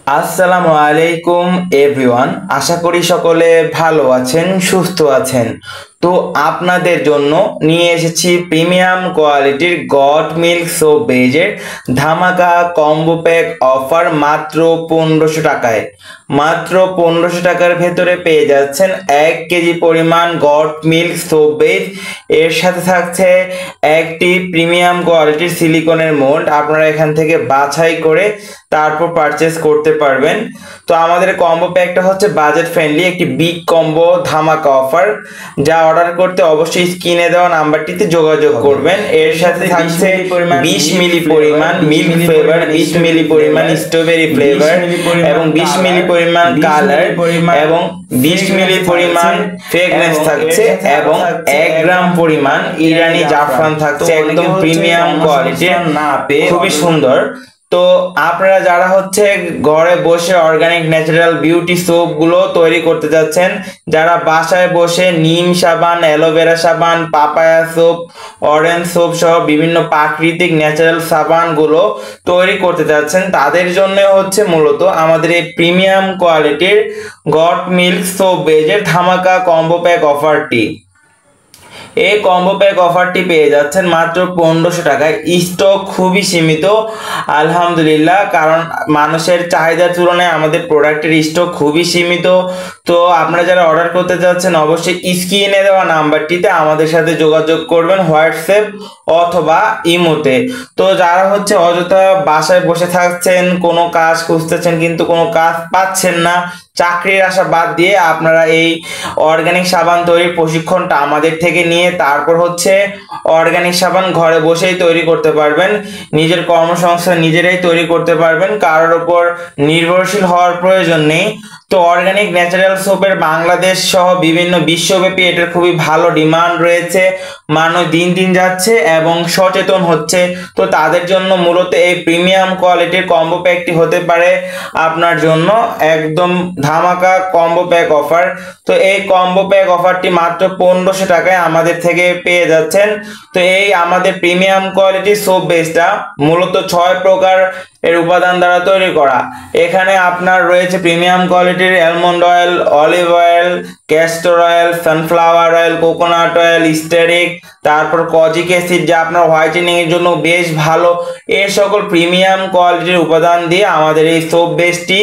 আসসালামু আলাইকুম এভরিওয়ান, আশা করি সকলে ভালো আছেন, সুস্থ আছেন। তো আপনাদের জন্য নিয়ে এসেছি প্রিমিয়াম কোয়ালিটির গট মিল্ক সোপ বেজের ধামাকা কম্বো প্যাক অফার মাত্র 1500 টাকায়। মাত্র 1500 টাকার ভেতরে পেয়ে যাচ্ছেন 1 কেজি পরিমাণ গট মিল্ক সোপ বেজ। এর সাথে থাকছে একটি প্রিমিয়াম কোয়ালিটির সিলিকনের মোল্ড। আপনারা এখান থেকে বাছাই করে তারপর পারচেস করতে পারবেন। তো আমাদের কম্বো প্যাকটা হচ্ছে বাজেট ফ্রেন্ডলি একটি বিগ কম্বো ধামাকা অফার, যা অর্ডার করতে অবশ্যই স্ক্রিনে দেওয়া নাম্বারটিতে যোগাযোগ করবেন। এর সাথে থাকছে 20 মিলি পরিমাণ মিল্ক ফ্লেভার, 20 মিলি পরিমাণ স্ট্রবেরি ফ্লেভার এবং 20 মিলি পরিমাণ কালার এবং 20 মিলি পরিমাণ ফ্রেগনেন্স থাকছে এবং 1 গ্রাম পরিমাণ ইরানি জাফরান থাকছে। একদম প্রিমিয়াম কোয়ালিটির, না পেয়ে খুবই সুন্দর। তো আপনারা যারা হচ্ছে ঘরে বসে অর্গানিক ন্যাচারাল বিউটি সোপ গুলো তৈরি করতে যাচ্ছেন, যারা বাসায় বসে নিম সাবান, অ্যালোভেরা সাবান, পাপায়া সোপ, অরেঞ্জ সোপ সহ বিভিন্ন প্রাকৃতিক ন্যাচারাল সাবান গুলো তৈরি করতে যাচ্ছেন, তাদের জন্য হচ্ছে মূলত আমাদের এই প্রিমিয়াম কোয়ালিটির গট মিল্ক সোপ বেজের ধামাকা কম্বো প্যাক অফারটি। এই কম্বো প্যাক অফারটি পেয়ে যাচ্ছেন মাত্র 1500 টাকায়। স্টক খুবই সীমিত আলহামদুলিল্লাহ, কারণ মানুষের চাহিদার তুলনায় আমাদের প্রোডাক্টের স্টক খুবই সীমিত। তো আপনারা যারা অর্ডার করতে যাচ্ছেন অবশ্যই স্ক্রিনে দেওয়া নাম্বারটিতে আমাদের সাথে যোগাযোগ করবেন, হোয়াটসঅ্যাপ অথবা ইমোতে। তো যারা হচ্ছে অযথা বাসায় বসে থাকছেন, কোনো কাজ খুঁজতেছেন কিন্তু কোনো কাজ পাচ্ছেন না, চাকরির আশা বাদ দিয়ে আপনারা এই অর্গানিক সাবান তৈরির প্রশিক্ষণটা আমাদের থেকে নিয়ে তারপর হচ্ছে অর্গানিক সাবান ঘরে বসেই তৈরি করতে পারবেন। নিজের কর্মসংস্থান নিজেরাই তৈরি করতে পারবেন, কারোর উপর নির্ভরশীল হওয়ার প্রয়োজন নেই। তো অর্গানিক ন্যাচারাল সোপের বাংলাদেশ সহ বিভিন্ন বিশ্বব্যাপী এটার খুবই ভালো ডিমান্ড রয়েছে। মানুষ দিন দিন যাচ্ছে এবং সচেতন হচ্ছে। তো তাদের জন্য মূলত এই প্রিমিয়াম কোয়ালিটির কম্বো প্যাকটি হতে পারে আপনার জন্য একদম ধামাকা কম্বো প্যাক অফার। তো এই কম্বো প্যাক অফারটি মাত্র 1500 টাকায় আমাদের থেকে পেয়ে যাচ্ছেন। তো এই আমাদের প্রিমিয়াম কোয়ালিটির সোপ বেসটা মূলত 6 প্রকার এর উপাদান দ্বারা তৈরি করা। এখানে আপনার রয়েছে প্রিমিয়াম কোয়ালিটির almond oil, olive oil, castor oil, sunflower oil, coconut oil, steric, তারপর কজিক অ্যাসিড, যা আপনার হোয়াইটেনিং এর জন্য বেশ ভালো। এই সকল প্রিমিয়াম কোয়ালিটির উপাদান দিয়ে আমাদের এই সোপ বেসটি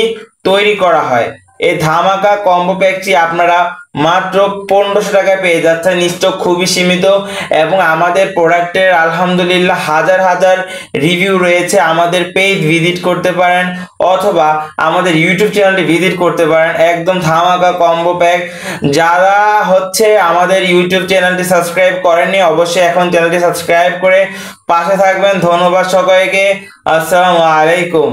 তৈরি করা হয়। এই ধামাকা কম্বো প্যাকটি আপনারা মাত্র 1500 টাকায় পেয়ে যাচ্ছেন। স্টক খুবই সীমিত এবং আমাদের প্রোডাক্টের আলহামদুলিল্লাহ হাজার হাজার রিভিউ রয়েছে। আমাদের পেজ ভিজিট করতে পারেন অথবা আমাদের ইউটিউব চ্যানেলটি ভিজিট করতে পারেন। একদম ধামাকা কম্বো প্যাক। যারা হচ্ছে আমাদের ইউটিউব চ্যানেলটি সাবস্ক্রাইব করেননি অবশ্যই এখন চ্যানেলটি সাবস্ক্রাইব করে পাশে থাকবেন। ধন্যবাদ সকলকে। আসসালামু আলাইকুম।